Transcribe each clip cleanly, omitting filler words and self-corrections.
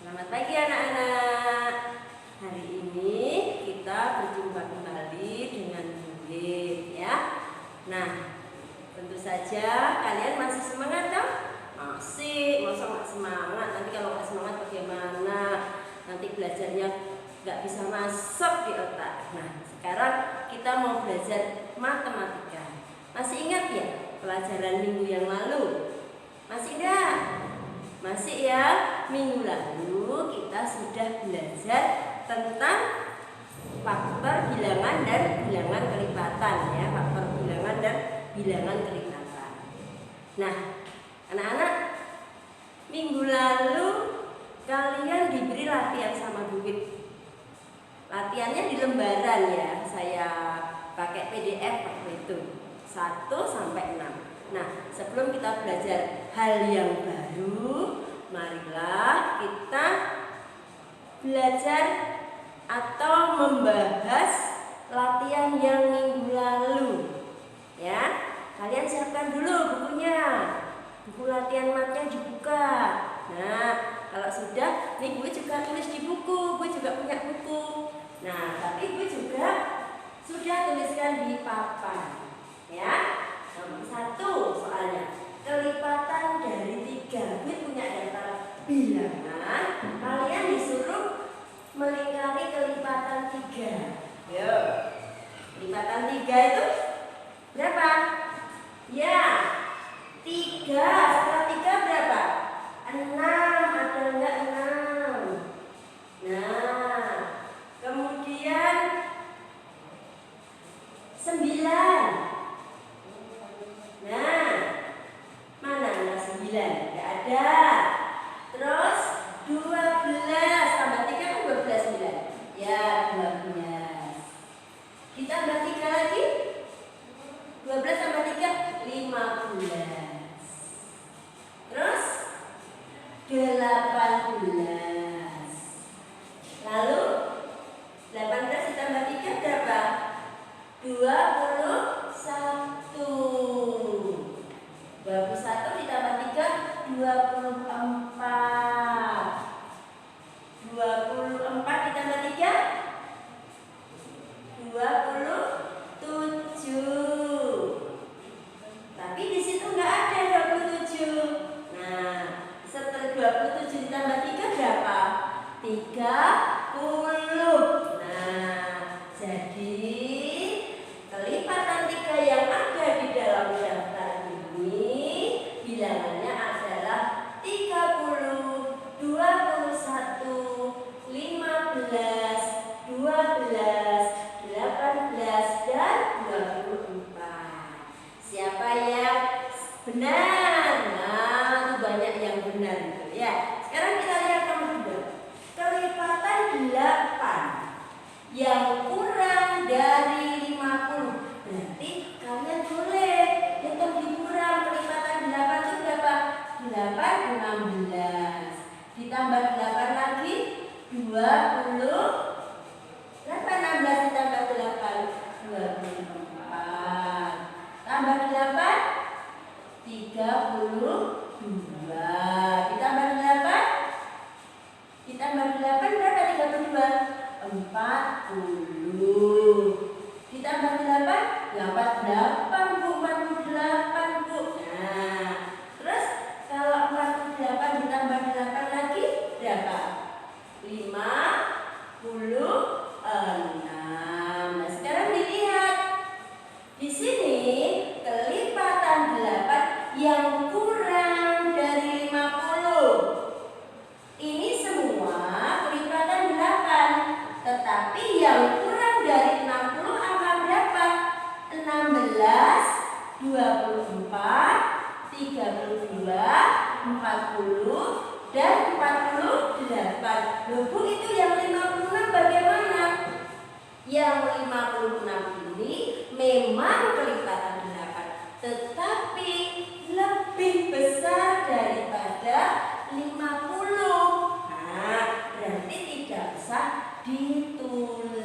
Selamat pagi anak-anak. Hari ini kita berjumpa kembali dengan Bukit ya. Nah, tentu saja kalian masih semangat kan? Masih, masa nggak semangat? Nanti kalau nggak semangat bagaimana? Nanti belajarnya nggak bisa masuk di otak. Nah, sekarang kita mau belajar matematika. Masih ingat ya pelajaran minggu yang lalu? Masih enggak? Masih ya, minggu lalu kita sudah belajar tentang faktor bilangan dan bilangan kelipatan ya, faktor bilangan dan bilangan kelipatan. Nah, anak-anak, minggu lalu kalian diberi latihan sama Bukit. Latihannya di lembaran ya, saya pakai PDF waktu itu 1 sampai 6. Nah, sebelum kita belajar hal yang baru, marilah kita belajar atau membahas latihan yang minggu lalu. Ya, kalian siapkan dulu bukunya. Buku latihan matnya dibuka. Nah, kalau sudah, nih gue juga tulis di buku, gue juga punya buku. Nah, tapi gue juga sudah tuliskan di papan. Ya. Nomor 1 soalnya kelipatan dari 3. Gue punya daftar bilangan. Kalian disuruh melingkari kelipatan 3. Yo. Kelipatan 3 itu berapa? Ya, 3. Setelah 3 berapa? 6. Ada enggak 6? Nah, kemudian 9. Nah, mana angka 9? Tidak ada. Terus 12 tambah 3 kan 12 9. Ya, 12. Ditambah 3 lagi. 12 tambah 3 15. Terus 18. Lalu 18 ditambah 3 berapa? 21. 21 ditambah 3 24. 24 ditambah 3 27. Tapi di situ nggak ada 27. Nah, setelah 27 ditambah 3 berapa? 30. Nah, jadi kelipatan 3 yang ada di dalam daftar ini bilangannya adalah 30, 21, 15, 12, 18, dan 24. Siapa yang benar? Nah, itu banyak yang benar gitu ya. Sekarang kita lihat nomor 2. Kelipatan 8 yang kurang dari 50. Berarti kalian boleh hitung di kurang. Kelipatan 8 itu berapa? 8 16. Ditambah 8 lagi 20. Berapa 16 ditambah 8? 24. Tambah 8 32. Ditambah 8 berapa 32? 40. Ditambah 8 48 Bu, 48 Bu. Nah, terus kalau 48 ditambah 8 lagi berapa? 56. Nah, sekarang dilihat. Di sini kelipatan 8 yang kurang dari 50. Ini semua kelipatan 8. Tetapi yang kurang dari 60 angka berapa? 16, 24, 32, 40, dan 48. Loh Bu, itu yang 56 bagaimana? Yang 56 ini memang kelipatan 8, tetapi lebih besar daripada 50. Nah, berarti tidak usah ditulis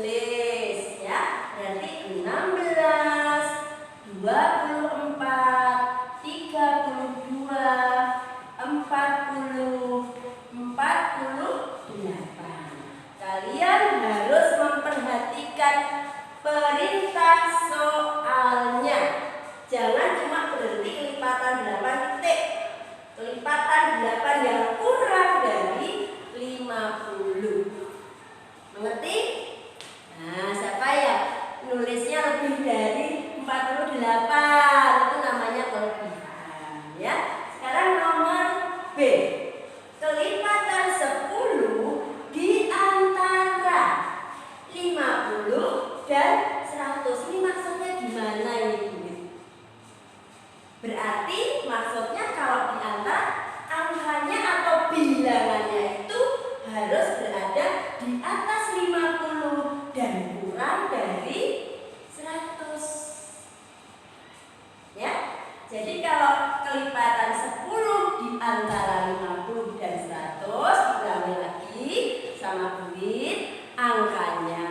ya. Berarti 16, 24, 32, 40, 40, 8 yang kurang dari 50. Mengerti? Nah, siapa yang nulisnya lebih dari 48? Itu namanya kelebihan, ya. Sekarang nomor B. Kelipatan 10 di antara 50 dan 100. Ini maksudnya gimana ini? Berarti maksudnya kalau di antara angkanya atau bilangannya itu harus berada di atas 50 dan kurang dari 100. Ya. Jadi kalau kelipatan 10 di antara 50 dan 100, ulangi lagi sama duit, angkanya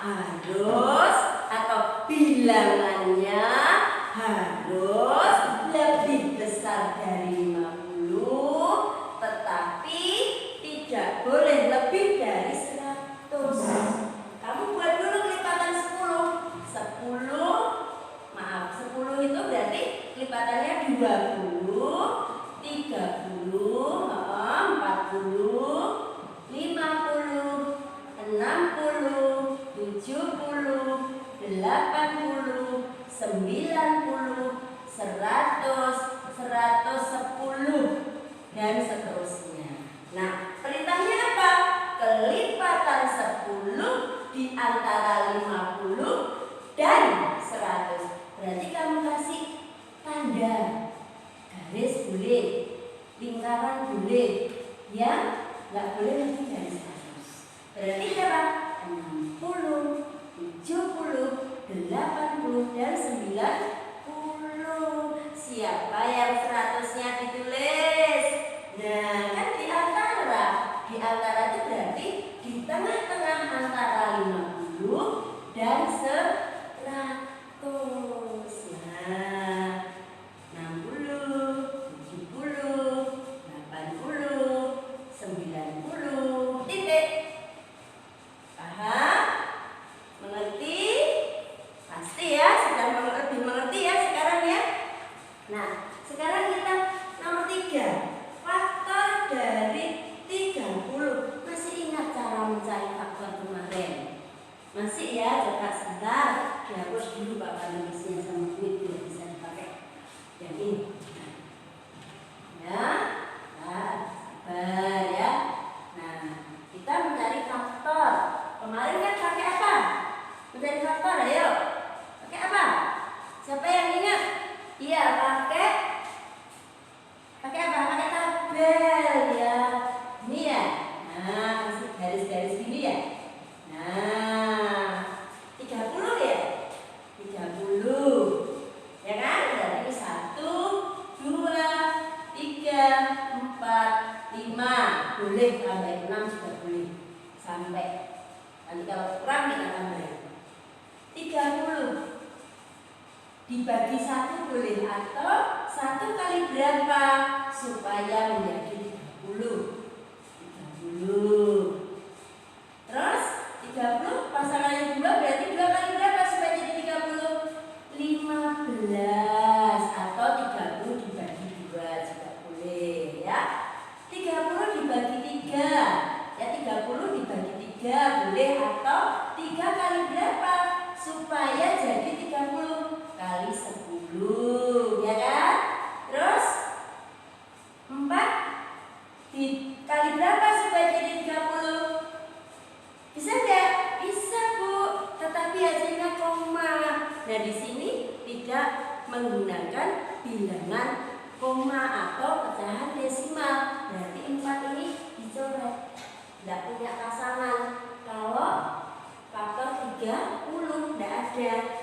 harus atau bilangannya harus lebih besar dari 50, tetapi tidak boleh lebih dari 100. Kamu buat dulu kelipatan 10. 10 itu berarti kelipatannya 20, 30, 40, 50, 60, 70, 80, 90, 100, 110 dan seterusnya. Nah, perintahnya apa? Kelipatan 10 di antara 50 dan 100. Berarti kamu kasih tanda garis boleh, lingkaran boleh, yang nggak boleh lebih dari 100. Berarti berapa? 60, 70, 80 dan 90. Siapa yang 100-nya ditulis? Nah, kan di antara itu berarti di tengah-tengah antara 50 dan 100. Nah, 60, 70, 80, 90, titik. Paham? Mengerti? Pasti ya, sudah lebih mengerti ya sekarang ya. Nah, sekarang kita nomor 3. Faktor dari 30. Masih ingat cara mencari faktor kemarin? Masih ya, cetak sebentar. Dihapus dulu Bapak nulisnya sama duit tidak bisa dipakai. Yang ini. Ya. Nah, sabar ya. Nah, kita mencari faktor. Kemarin kan pakai apa? Mencari faktor, ayo. Pakai apa? Siapa yang ingat? Iya, pakai apa? Pakai tabel ya. Ini ya. Nah, kasih garis-garis gini ya. Nah, 30 ya. 30. Ya kan? Berarti 1, 2, 3, 4, 5. Boleh sampai 6 juga boleh. Sampai. Nanti kalau kurang kita tambahin. 30 dibagi 1 boleh, atau 1 kali berapa supaya menjadi 30. 30. Terus 30 pasangannya 2 berarti 2 kali berapa supaya jadi 30? 15, atau 30 dibagi 2 juga boleh ya. 30 dibagi 3. Ya, 30 dibagi 3 boleh, atau 3 kali berapa supaya jadi 30? Kali 10, ya kan? Terus 4 dikali berapa supaya jadi 30? Bisa enggak? Bisa, Bu. Tetapi hasilnya koma. Nah, di sini tidak menggunakan bilangan koma atau pecahan desimal. Berarti 4 ini dicoret. Tidak punya pasangan. Kalau faktor 30 tidak ada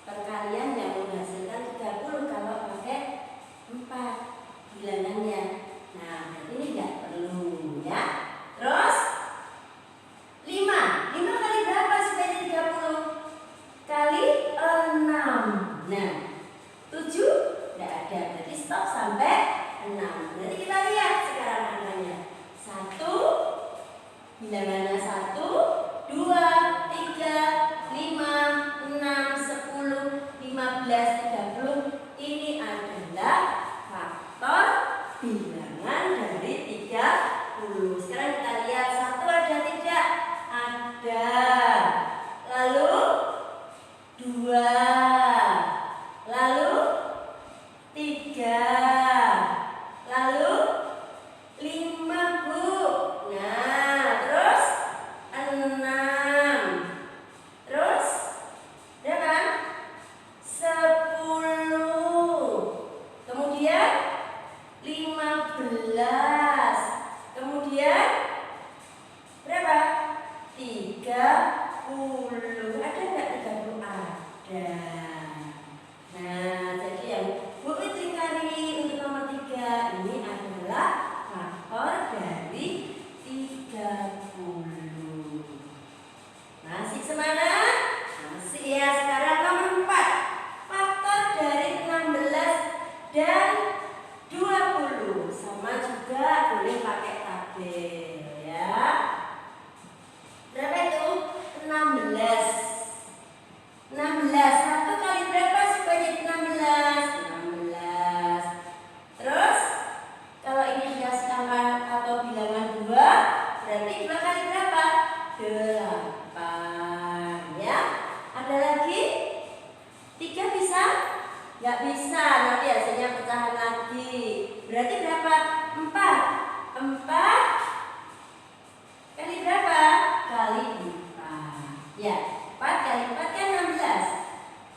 perkalian yang menghasilkan 30 kalau pakai 4 bilangannya. Nah, ini tidak perlu ya. Terus 5 kali berapa supaya jadi 30? Kali 6. Nah, 7 tidak ada. Berarti stop sampai 6. Berarti kita lihat 40. Sekarang kita lihat satu ada tidak? Ada. Lalu 2. Lalu 3. Lalu 5, Bu. Nah, terus 6. Terus berapa? 10. Kemudian 15. Kemudian berapa? 30. Ada nggak 30? Ada. Nah, jadi yang Bu Fitri cari untuk nomor 3 ini adalah faktor dari 30. Masih semangat? Masih ya. Sekarang nomor 4. Faktor dari 16 dan 20. Sama juga boleh pakai tabel ya. Berapa itu? 16. 16. 1 kali berapa supaya jadi 16? 16. Terus kalau ini dikasih angka atau bilangan 2, berarti 2 kali berapa? 8 ya. Ada lagi? 3 bisa? Nggak bisa, nanti hasilnya pecahan lagi. Berarti berapa? 4. 4 kali berapa? Kali 4. Ya, 4 kali 4 kan 16.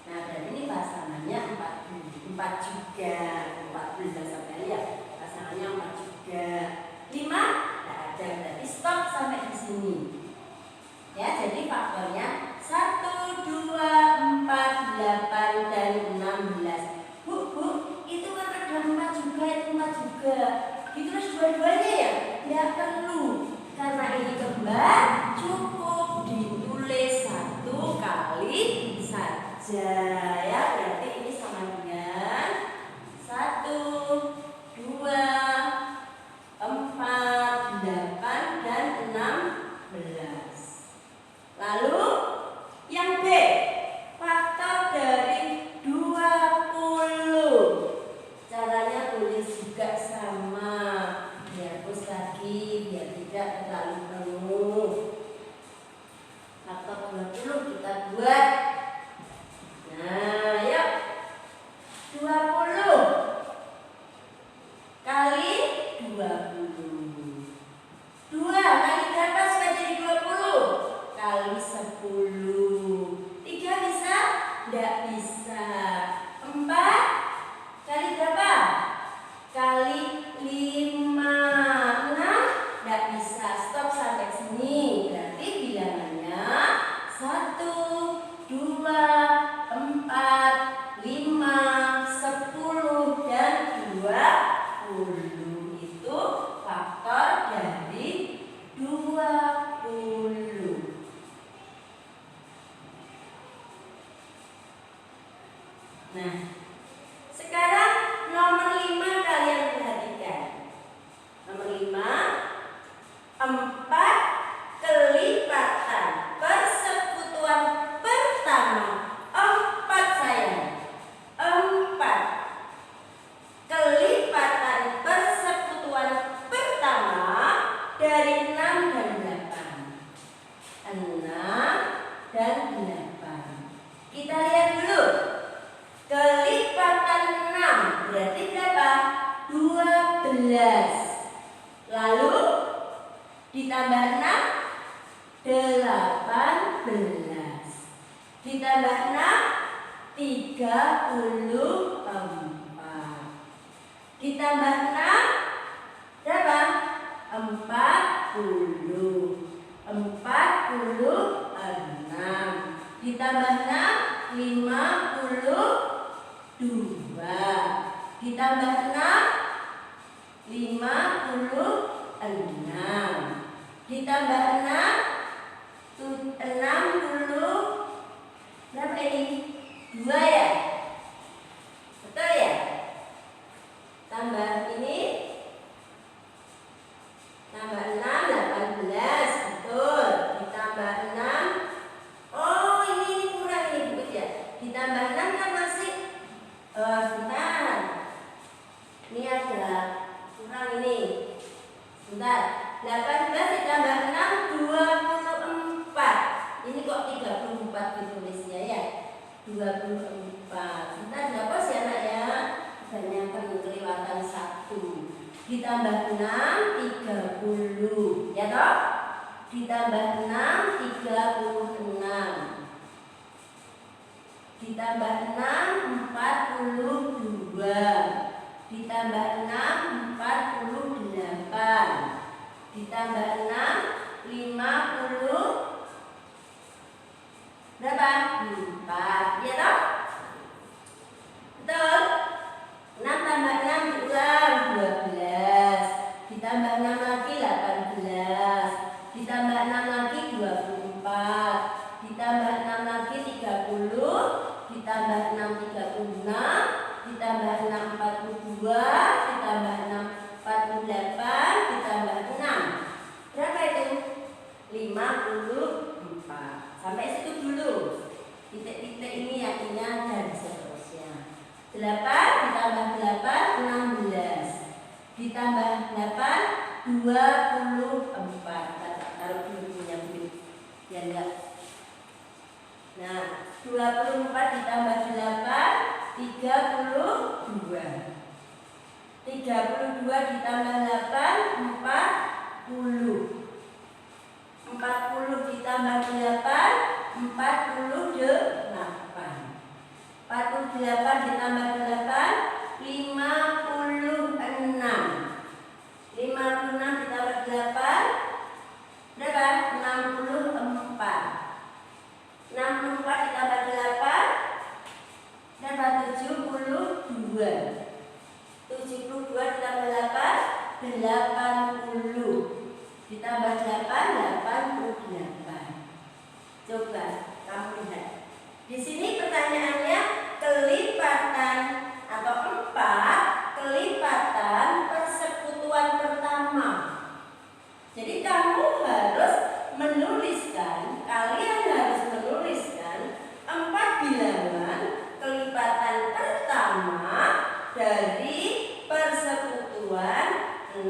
Nah, berarti ini pasangannya 4 juga. 14 sampai ya. Pasangannya 4 juga. 5 nggak ada, berarti stop sampai di sini. Ya, jadi faktornya 1, 2, 4, 8 dan 16. Bu, itu kan ada 4 juga, itu 4 juga. Itu harus dua-duanya ya? Nggak perlu. Karena ini kembar, cukup ditulis 1 kali saja ya. Berarti ini sama dengan 1, 2, 4, 8 dan 16. Lalu yang B, faktor dari 20. Caranya tulis juga sama. Dihapus lagi biar tidak terlalu penuh. Faktor 20 kita buat. Nah, yuk. 20 kali 20. 2 kali berapa supaya jadi 20? Kali 10. 3 bisa? Nggak bisa. 4 kali berapa? Kali 5. 6 nggak bisa. Stop sampai sini. Berarti bilangannya 1, 2, 4, 5, 10 dan 20. Itu faktor dari 20. Nah, sekarang nomor 5 kalian perhatikan. Nomor 5, 4 kelipatan persekutuan pertama. 4 sayang. 4 kelipatan persekutuan pertama dari 6 dan 8. 6 dan 8. Kita lihat dulu. Kelipatan 6 berarti berapa? 12. Lalu ditambah 6, 18. Ditambah 6, 34. Ditambah 6 berapa? 40. 46. Ditambah 6, 52. Ditambah 6, 56. Ditambah 6, 60. Berapa ini? 2 ya? Betul ya? Tambah ini, tambah 6, 18. Betul. Ditambah 6. Oh, ini kurang ini, Bu ya. Ditambah 6 kan masih sebentar. Ini ada kurang ini. Sebentar. 18 ditambah 6 24. Ini kok 34 ditulisnya ya. 24. Kita dapat ya nak ya. Banyak kelewatan 1. Ditambah 6 30. Ya toh? Ditambah 6 36. Ditambah 6 42. Ditambah 6 48. Ditambah 6 50. Berapa? 4. Ya toh? Betul? 6 tambah 6 diulang 12. Ditambah 6 lagi 18. Ditambah 6 lagi 24. Ditambah 6 lagi 30. Ditambah 6 36. Ditambah 6 42. Ditambah 6 48. Ditambah 6. Berapa itu? 54. Sampai situ dulu. Titik-titik ini artinya dan seterusnya. 8 ditambah 8 16. Ditambah 8 24. Taruh dulu punya duit. Ya enggak. Nah, 24 ditambah 8 32. 32 ditambah 8 40. 40 ditambah 8 48. 48 ditambah 8 56. 56 ditambah 8 berapa? 64. 64 ditambah 8 berapa? 72. 72 ditambah 8 80. Ditambah 8 88. Coba kamu lihat. Di sini pertanyaannya kelipatan atau 4 kelipatan persekutuan pertama. Jadi kamu harus menuliskan, kalian harus menuliskan 4 bilangan kelipatan pertama dari persekutuan 6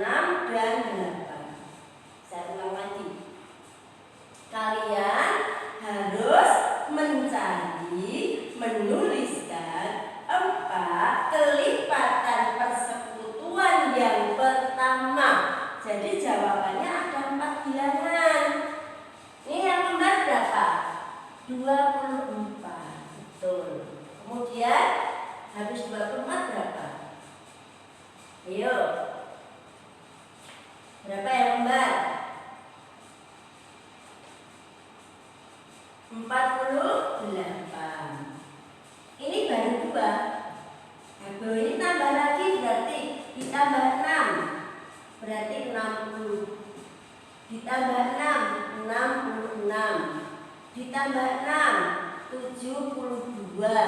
dan 8. Saya ulang lagi. Kalian harus menuliskan 4 kelipatan persekutuan yang pertama. Jadi jawabannya ada 4 bilangan. Ini yang kembar berapa? 24. Betul. Kemudian habis 24 berapa? Ayo. Berapa yang kembar? 48. Ini baru 2. Nah, ini tambah lagi berarti ditambah 6. Berarti 60. Ditambah 6 66. Ditambah 6 72.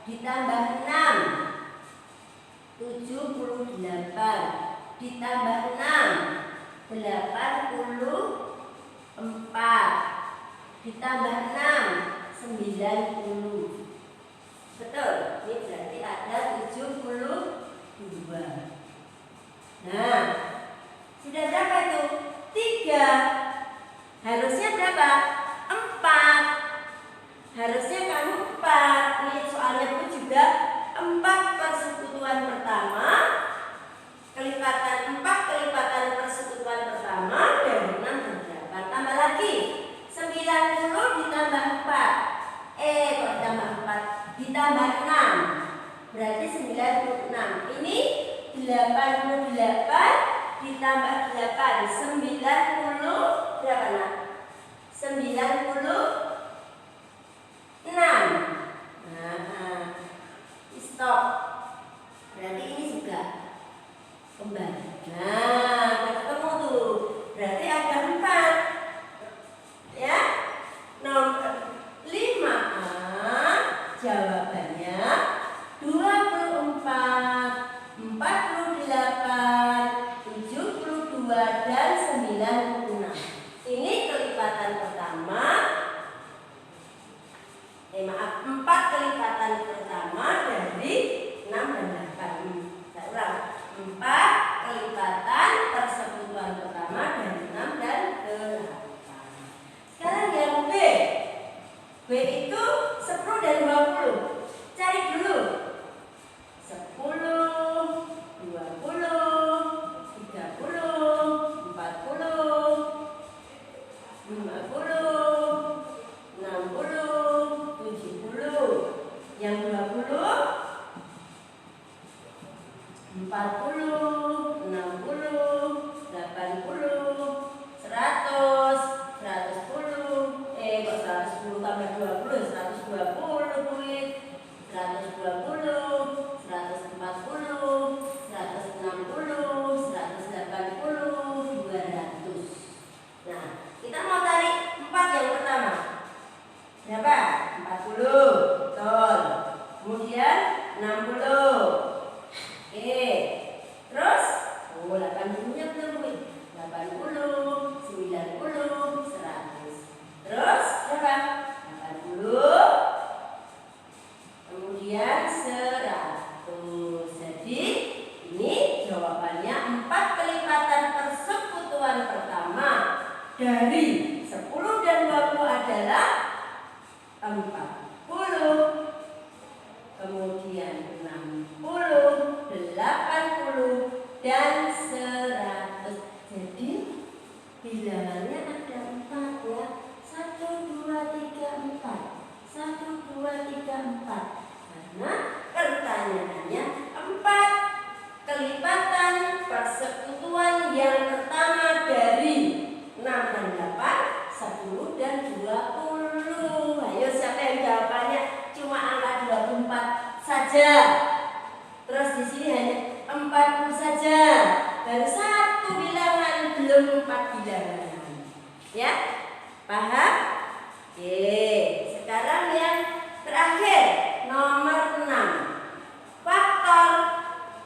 Ditambah 6 78. Ditambah 6 84. Ditambah 6 90. Betul. Ini berarti ada 72. Nah, sudah berapa itu? 3. Harusnya berapa? 4. Harusnya kamu 4. Ini soalnya pun juga 4 persekutuan pertama. Kelipatan 4 kelipatan persekutuan pertama dari 6 dan 8. Tambah lagi 90 ditambah 4. Kok ditambah 4? Ditambah 6. Berarti 96. Ini 88 ditambah 8. 90 berapa nak? 96. Nah, stop. Berarti ini juga kembar. Nah, ketemu tuh. Berarti ada 4. Ya. Nomor 5A jawabannya 24, 48, 72 dan 96. Ini kelipatan pertama. 4 kelipatan pertama dari 6 dan 8. Saya ulang. 4 kelipatan persekutuan pertama dari dari 10 dan 20 adalah 40. Kemudian 60, 80, dan 100. Jadi bilangannya ada 4 ya. 1, 2, 3, 4. 1, 2, 3, 4. Karena pertanyaannya 4 kelipatan persekutuan yang pertama dari 6 dan 8, 10 dan 20. Ayo siapa yang jawabannya cuma angka 24 saja. Terus di sini hanya 40 saja. Baru 1 bilangan, belum 4 bilangan. Ya? Paham? Oke, sekarang yang terakhir nomor 6. Faktor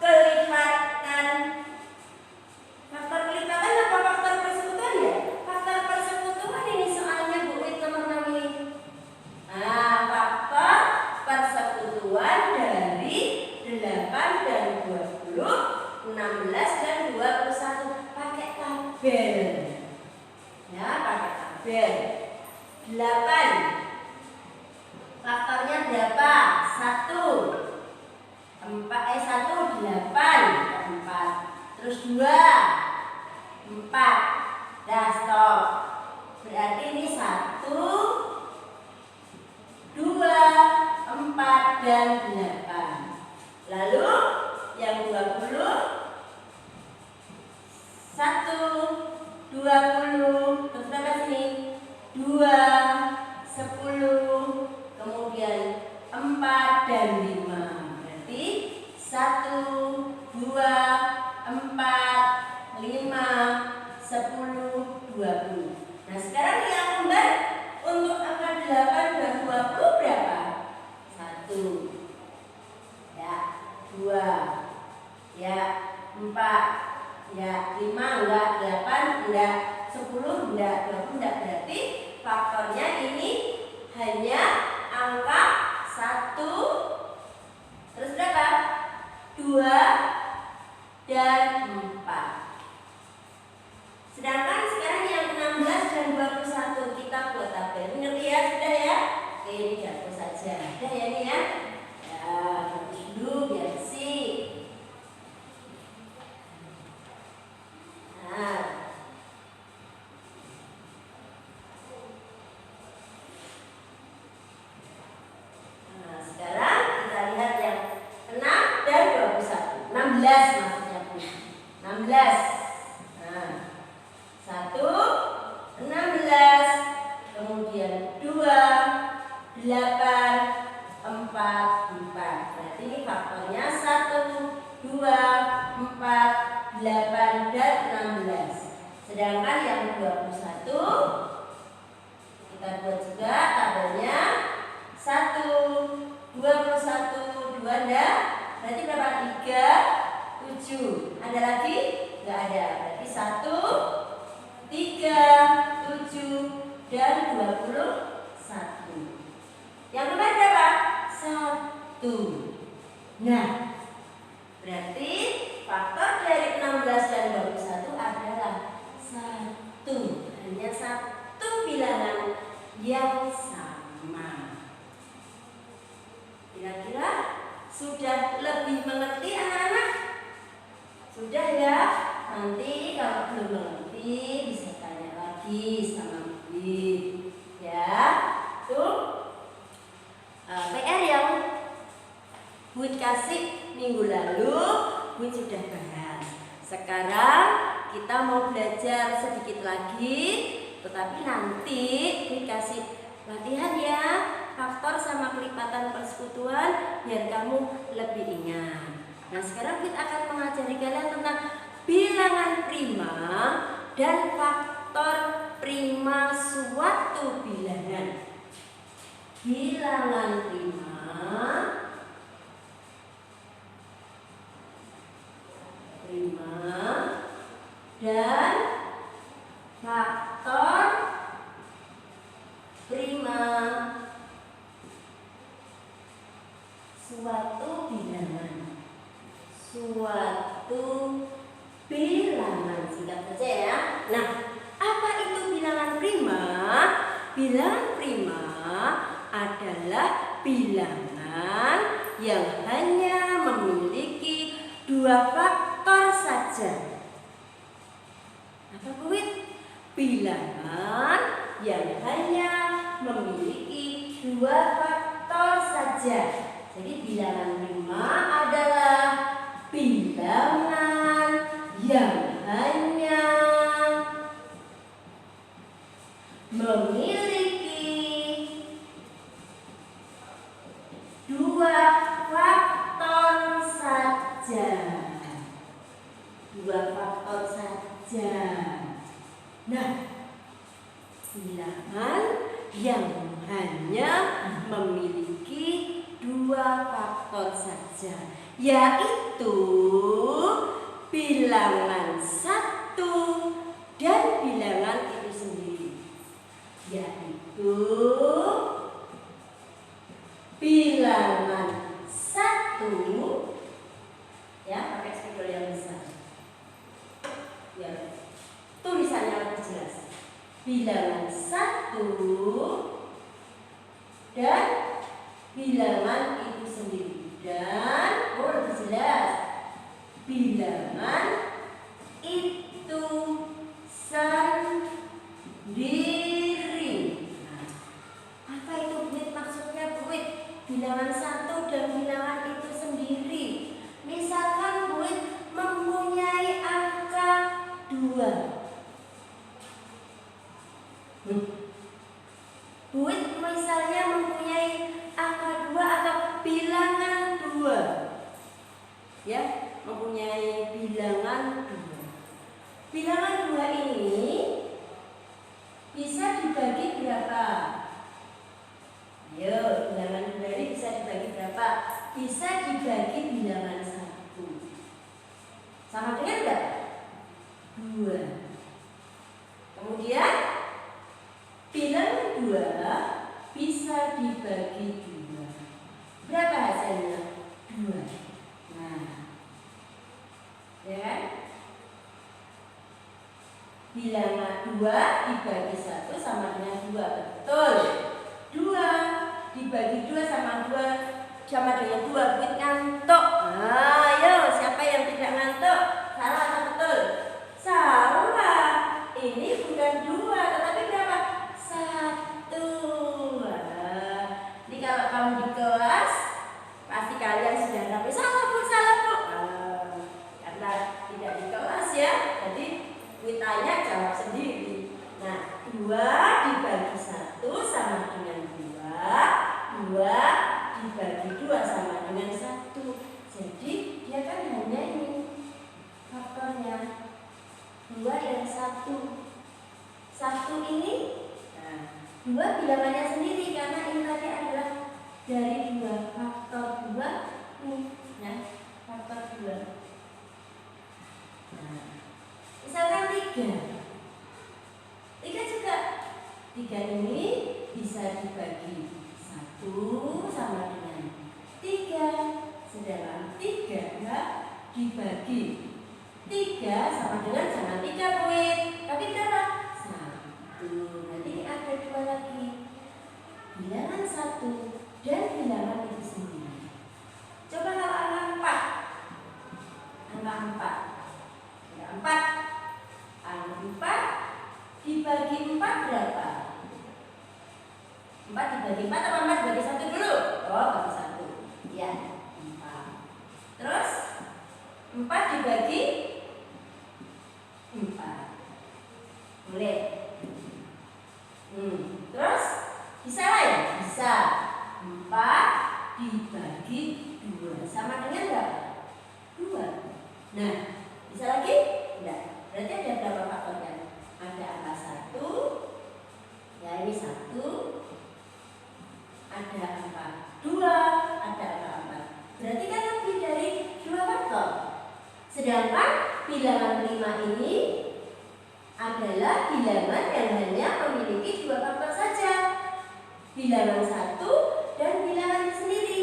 kelipatan. Faktor kelipatan apa faktor persekutuan ya? Faktor persekutuan ini soalnya Bu Wit nomor 6 ini. Nah, faktor persekutuan dari 8 dan 20, 16 dan 21. Pakai tabel. Ya, pakai tabel. 8. Faktornya berapa? 1. 1, 8. 4. Terus 2, 4. Dah stop. Berarti ini 1, 2, 4, dan 8. Lalu yang 20, 1, 20. Terus berapa sini? 2, 10. Kemudian 4 dan 5. Berarti 1, 2, 4, 5, 10, 20. Nah sekarang yang kembar untuk angka 8 dan 20 berapa? 1, ya, 2, ya, 4, ya, 5 enggak, 8 enggak, 10 enggak, 20 enggak. Berarti faktornya ini hanya angka 1. Terus berapa? 2 dan 4. Sedangkan sekarang yang 16 dan 21 kita buat tabel. Ngerti ya? Sudah ya? Oke, ini jatuh saja. Sudah ya ini ya? Ya, hapus dulu biar bersih. Nah. Sekarang kita lihat yang 6 dan 21. 16 maksudnya Bu. 16. Nah, 1, 16, kemudian 2, 8, 4, 4. Berarti ini faktornya 1, 2, 4, 8, dan 16. Sedangkan yang 21 kita buat juga tabelnya. 1, 21, 2 dan berarti berapa? 3, 7. Ada lagi? Enggak ada. Berarti 1, 3, 7, dan 21. Yang kemarin berapa? 1. Nah, berarti faktor dari 16 dan 21 adalah 1. Hanya 1 bilangan yang sama. Kira-kira sudah lebih mengerti anak-anak? Sudah ya? Nanti kalau belum mengerti bisa tanya lagi sama Budi. Ya, tuh PR yang Budi kasih minggu lalu Budi sudah bahas. Sekarang kita mau belajar sedikit lagi, tetapi nanti Budi kasih latihan ya, faktor sama kelipatan persekutuan biar kamu lebih ingat. Nah sekarang kita akan mengajari kalian tentang bilangan prima dan faktor prima suatu bilangan. Bilangan prima dan faktor prima suatu bilangan. Suatu bilangan, singkat saja ya. Nah, apa itu bilangan yang hanya memiliki 2 faktor saja. Apa kuit? Bilangan yang hanya memiliki 2 faktor saja. Jadi bilangan 5 adalah bilangan yang hanya memiliki 2 faktor saja. 2 faktor saja. Nah, bilangan yang hanya memiliki 2 faktor saja, yaitu bilangan 1 dan bilangan itu sendiri. Yaitu bilangan 1, ya, pakai spidol yang besar. Ya, tulisannya lebih jelas. Bilangan 1 dan bilangan itu sendiri. Dan lebih jelas, bilangan itu sendiri. Nah, apa itu buit? Maksudnya buit bilangan 1 dan bilangan itu sendiri. Misalkan buit mempunyai angka 2. Buit misalnya mempunyai angka 2 atau bilangan 2. Ya, mempunyai bilangan 2. Bilangan 2 ini bisa dibagi berapa? Ayo, bilangan 2 ini bisa dibagi berapa? Bisa dibagi bilangan 1. Sama dengan berapa? 2. Kemudian bilangan 2 bisa dibagi 2. Berapa hasilnya? 2. Nah, ya kan? Bilangan 2 dibagi 1 sama dengan 2. Betul. 2 dibagi 2 sama 2 sama dengan 2. Buat ngantuk. Ayo, siapa yang tidak ngantuk? Salah atau betul? Salah. Ini bukan 2, tetapi berapa? 1. Jadi kalau kamu di kelas, pasti kalian sudah sampai salah bu. Karena tidak di kelas ya, jadi ditanya jawab sendiri. Nah, 2 dibagi 1 sama dengan 2. 2 dibagi 2 sama dengan 1. Jadi dia kan hanya ini faktornya 2 dan 1. 1 ini, nah, 2 bilangannya sendiri karena ini tadi adalah dari 2 faktor 2 ini, ya, faktor 2. Nah, misalkan 3 juga. 3 ini bisa dibagi 1 sama dengan 3. Sedangkan 3 ya, dibagi 3 sama dengan, jangan 3 buit, tapi berapa? 1. Nanti ada 2 lagi. Bilangan 1 dan bilangan itu sendiri. Coba kalau angka 4. Angka 4. Ya, 4. Angka 4 dibagi 4 berapa? 4 dibagi 4 atau 4 dibagi 1 dulu? Oh, bagi 1. Ya, 4. Terus 4 dibagi 4. Boleh? Terus bisa lain? Bisa. 4 dibagi 2 sama dengan berapa? 2. Nah, bisa lagi? Enggak. Berarti ada berapa faktornya? Ada angka 1. Ya, ini 1. Ada angka 2, ada angka 4. Berarti kan lebih dari 2 faktor. Sedangkan bilangan 5 ini adalah bilangan yang hanya memiliki 2 faktor saja. Bilangan 1 dan bilangan sendiri.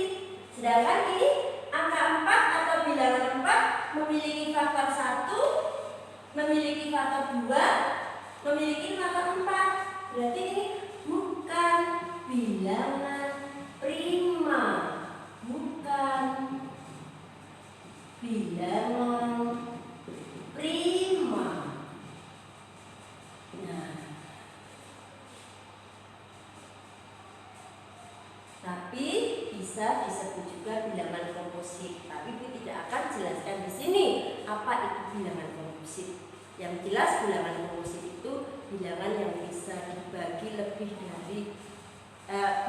Sedangkan ini angka 4 atau bilangan 4 memiliki faktor 1, memiliki faktor 2, memiliki faktor 4. Berarti ini bukan bilangan prima. Bukan. bilangan prima. Nah, tapi bisa disebut juga bilangan komposit. Tapi Ibu tidak akan jelaskan di sini apa itu bilangan komposit. Yang jelas bilangan komposit itu bilangan yang bisa dibagi lebih dari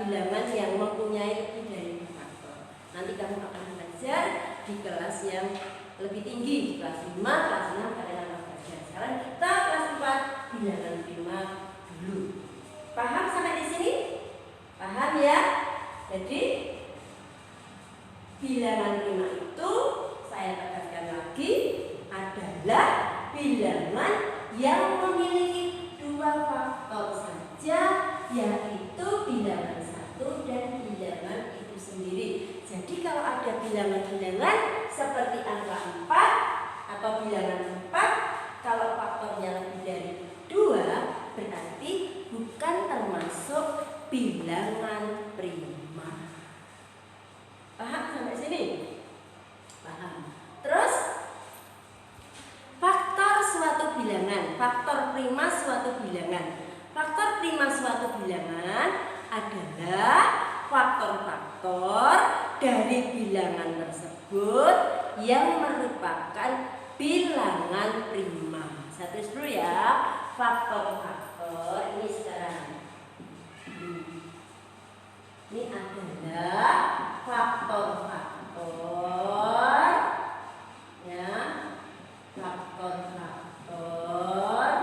bilangan yang mempunyai lebih dari 2 faktor. Nanti kamu akan belajar di kelas yang lebih tinggi, di kelas 5, kelas 6 kalian akan belajar. Sekarang kita kelas 4 bilangan prima dulu. Paham sampai di sini? Paham ya? Jadi bilangan prima itu saya tegaskan lagi adalah bilangan yang memiliki 2 faktor saja, yaitu bilangan 1 dan bilangan itu sendiri. Jadi kalau ada bilangan-bilangan seperti angka 4 atau bilangan 4, kalau faktornya lebih dari 2 berarti bukan termasuk bilangan prima. Paham sampai sini? Paham. Terus faktor suatu bilangan, faktor prima suatu bilangan. Faktor prima suatu bilangan adalah faktor-faktor dari bilangan tersebut yang merupakan bilangan prima. Saya tulis dulu ya, faktor-faktor ini sekarang. Ini adalah faktor-faktor, ya, faktor-faktor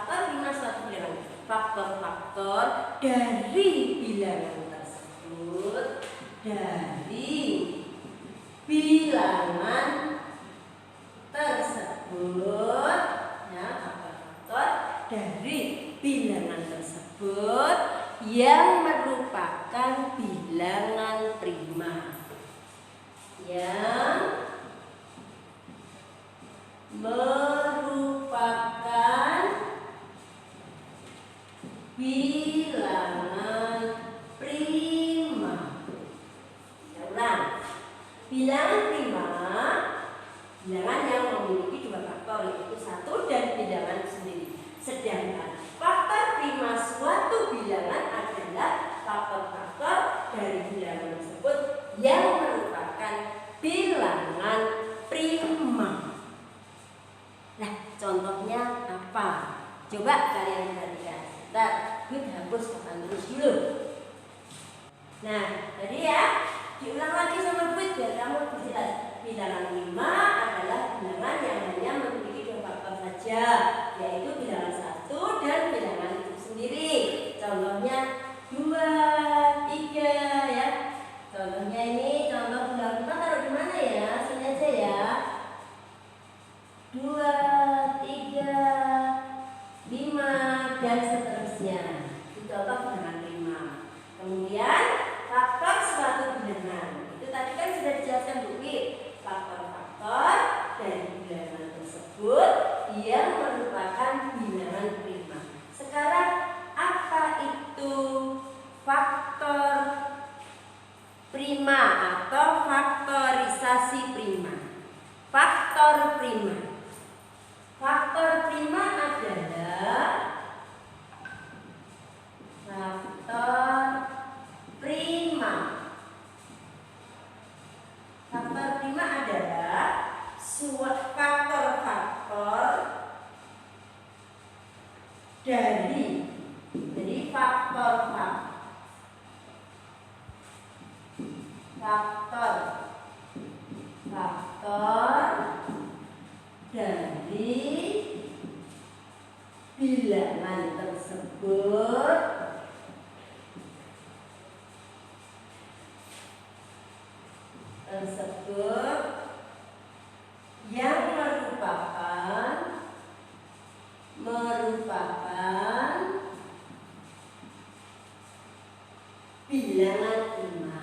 prima suatu bilangan. Faktor-faktor dari bilangan tersebut, dari bilangan tersebut, ya, faktor-faktor dari bilangan tersebut yang merupakan bilangan prima. Yang merupakan bilangan prima. Saya ulang. Bilangan prima, bilangan yang memiliki 2 faktor, yaitu 1 dan bilangan sendiri. Sedangkan faktor prima suatu bilangan adalah faktor-faktor dari bilangan tersebut yang merupakan bilangan prima. Nah, contohnya apa? Coba kalian perhatikan. Bentar, gue hapus papan tulis dulu. Nah, tadi ya, diulang lagi sama gue biar kamu lebih jelas. Bilangan prima adalah bilangan yang hanya memiliki 2 faktor saja, yaitu bilangan 1 dan bilangan itu sendiri. Contohnya 2, 3 ya. Contohnya ini, contoh bilangan prima taruh di mana ya? Sini aja ya. 2, 3, 5 dan seterusnya. Itu contoh bilangan prima. Kemudian faktor suatu bilangan. Itu tadi kan sudah dijelaskan Bu Wi. Faktor-faktor dari bilangan tersebut yang merupakan bilangan prima. Sekarang apa itu faktor prima atau faktorisasi prima? Faktor prima. Faktor prima adalah faktor prima. Faktor prima adalah faktor-faktor dari faktor dari bilangan tersebut yang merupakan bilangan prima.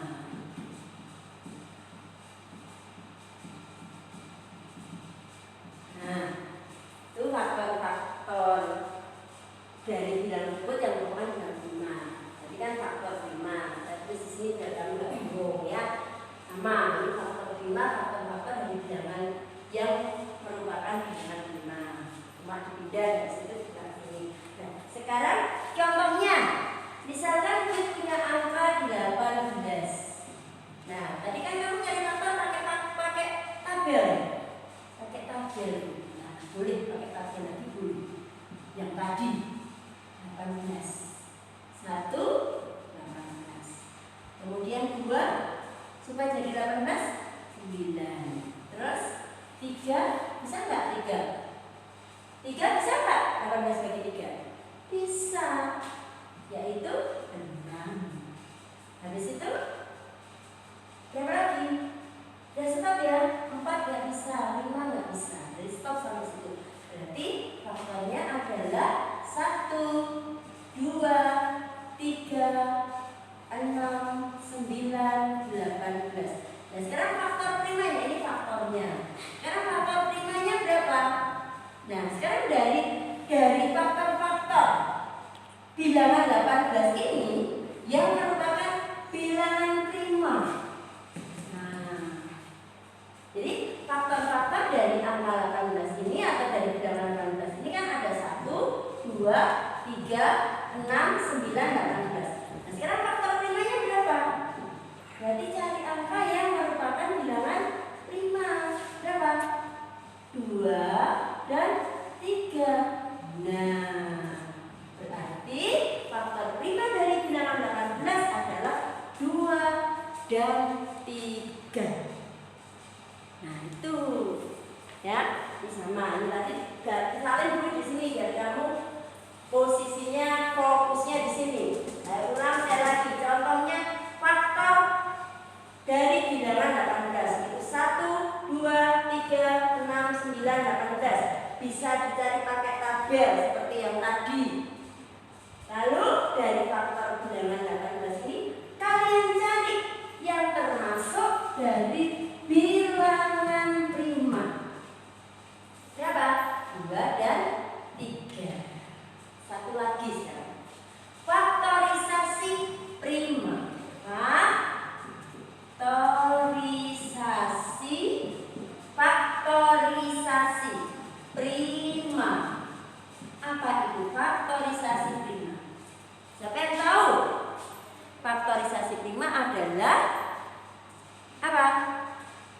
Nah, itu faktor-faktor dari bilangan tersebut yang merupakan bilangan prima. Tadi kan faktor prima, tapi di sini dalam bingung ya. Sama, ini faktor prima, faktor-faktor dari bilangan habis itu kita sini. Nah, sekarang contohnya, misalkan kita punya angka 18. Nah, tadi kan kamu cari faktor pakai tabel. Pakai tabel. Nah, boleh pakai tabel lagi boleh. Yang tadi 18. 1 18. Kemudian 2 supaya jadi 18 9. Terus 3 bisa enggak 3? 3 bisa enggak 18 bagi 3? Bisa. Yaitu 6. Habis itu berapa lagi? Udah stop ya? 4 nggak bisa, 5 nggak bisa. Jadi stop sampai situ. Berarti faktornya adalah 1, 2, 3, 6, 9, 18. Nah sekarang faktor primanya, ini faktornya. Sekarang faktor primanya berapa? Nah sekarang dari faktor-faktor bilangan 18 ini yang merupakan bilangan prima. Jadi faktor-faktor dari angka 18 ini atau dari bilangan 18 ini kan ada 1, 2, 3, 6, 9, 18. Nah sekarang faktor primanya berapa? Berarti cari angka yang merupakan bilangan prima. Berapa? 2 dan 3. Nah berarti faktor prima dari bilangan 18 adalah 2 dan 3. Nah itu ya, ini sama. Ini tadi salin dulu di sini biar kamu posisinya fokusnya di sini. Saya ulang sekali lagi. Contohnya faktor dari bilangan 18 itu 1, 2, 3, 6, 9, 18. Bisa dicari pakai tabel seperti yang tadi. Lalu dari faktor bilangan 18 ini kalian cari yang termasuk dari bilangan prima. Berapa? 2 dan 3. Satu lagi sekarang. Faktorisasi prima. Faktorisasi prima. Apa itu faktorisasi prima? Siapa yang tahu? Faktorisasi prima adalah apa?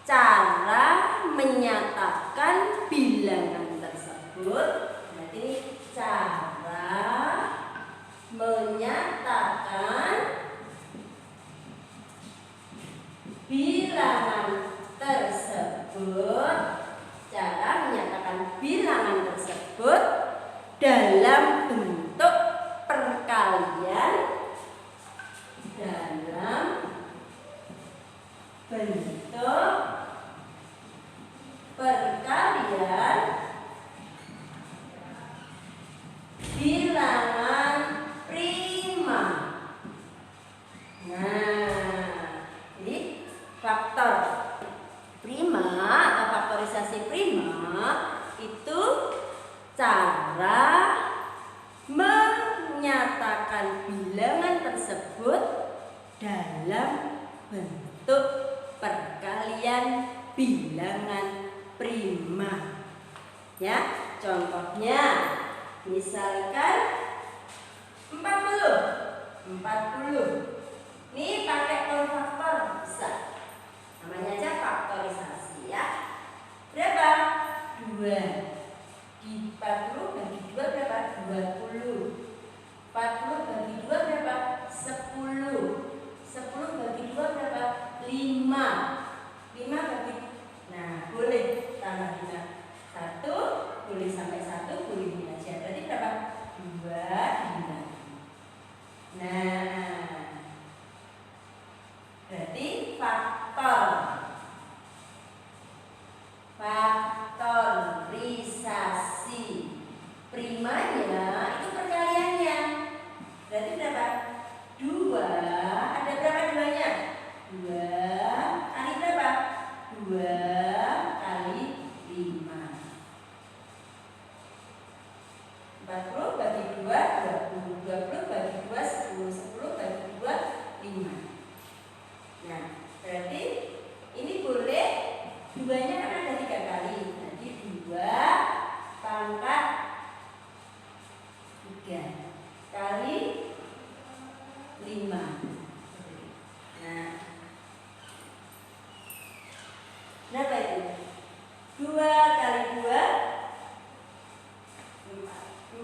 Cara menyatakan bilangan tersebut. Berarti cara menyatakan bilangan tersebut. Cara menyatakan bilangan tersebut dalam bentuk perkalian, dalam bentuk perkalian bilangan prima. Nah, jadi faktor prima atau faktorisasi prima itu cara menyatakan bilangan tersebut dalam bentuk perkalian bilangan prima. Ya, contohnya misalkan 40. Ini pakai konfaktor bisa. Namanya aja faktorisasi ya. Berapa? 2. Di 40 bagi 2 berapa? 20. 40 bagi 2 berapa? 10. 10 bagi 2 berapa? 5. 5 bagi. Nah, boleh tambah 5. 1 boleh sampai 1 boleh ini aja. Berarti berapa? 2 5. Nah, berarti faktorisasi primanya itu perkaliannya. Berarti berapa? 2. Ada berapa duanya? 2 kali berapa? 2 kali 5. 40 bagi 2 20. 20 bagi 2 10. 10 bagi 2 5. Nah, berarti ini boleh 2-nya kan ada 3 kali. Jadi 2 pangkat kali 5. Nah, berapa itu? 2 kali 2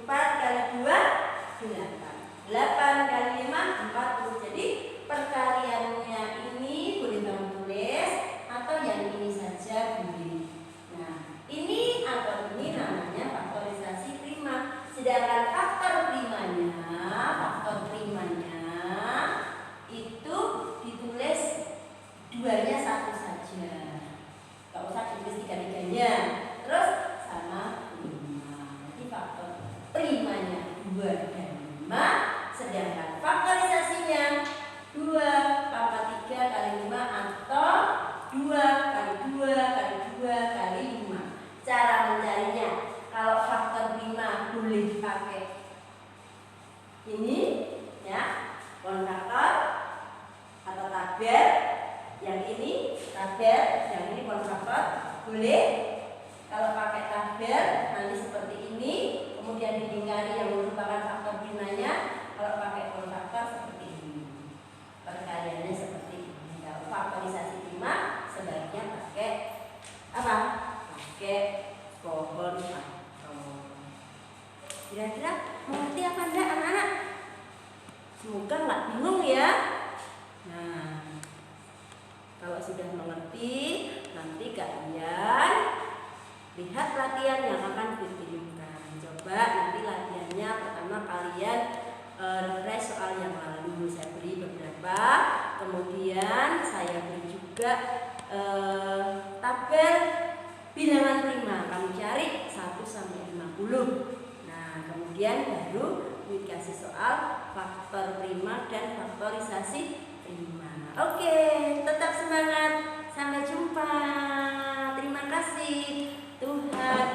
4 kali 2 8. 8 kali 5 40. Jadi perkaliannya ini boleh kamu tulis atau yang ini saja boleh. Nah, ini atau ini namanya faktorisasi prima. Sedangkan faktor primanya itu ditulis duanya satu saja. Gak usah ditulis tiga-tiganya. Terus sama 5. Jadi faktor primanya 2 dan 5. Sedangkan faktorisasinya 2 tambah 3 kali 5 atau 2 kali 2 kali 2 kali 5. Cara mencarinya, kalau faktor prima boleh pakai ini ya, konfaktor atau tabel. Yang ini tabel, yang ini konfaktor. Boleh. Kalau pakai tabel nanti seperti ini, kemudian dilingkari yang merupakan faktor primanya. Kalau pakai konfaktor seperti ini, perkaliannya seperti ini. Kalau faktorisasi prima sebaiknya pakai apa? Pakai pohon faktor. Kira-kira mengerti apa enggak anak-anak? Semoga nggak bingung ya. Nah, kalau sudah mengerti, nanti kalian lihat latihan yang akan dikirimkan. Coba nanti latihannya pertama kalian refresh soal yang lalu. Saya beri beberapa, kemudian saya beri juga tabel bilangan prima. Kamu cari 1 sampai 50. Nah, kemudian baru dikasih soal faktor prima dan faktorisasi prima. Oke, tetap semangat. Sampai jumpa. Terima kasih. Tuhan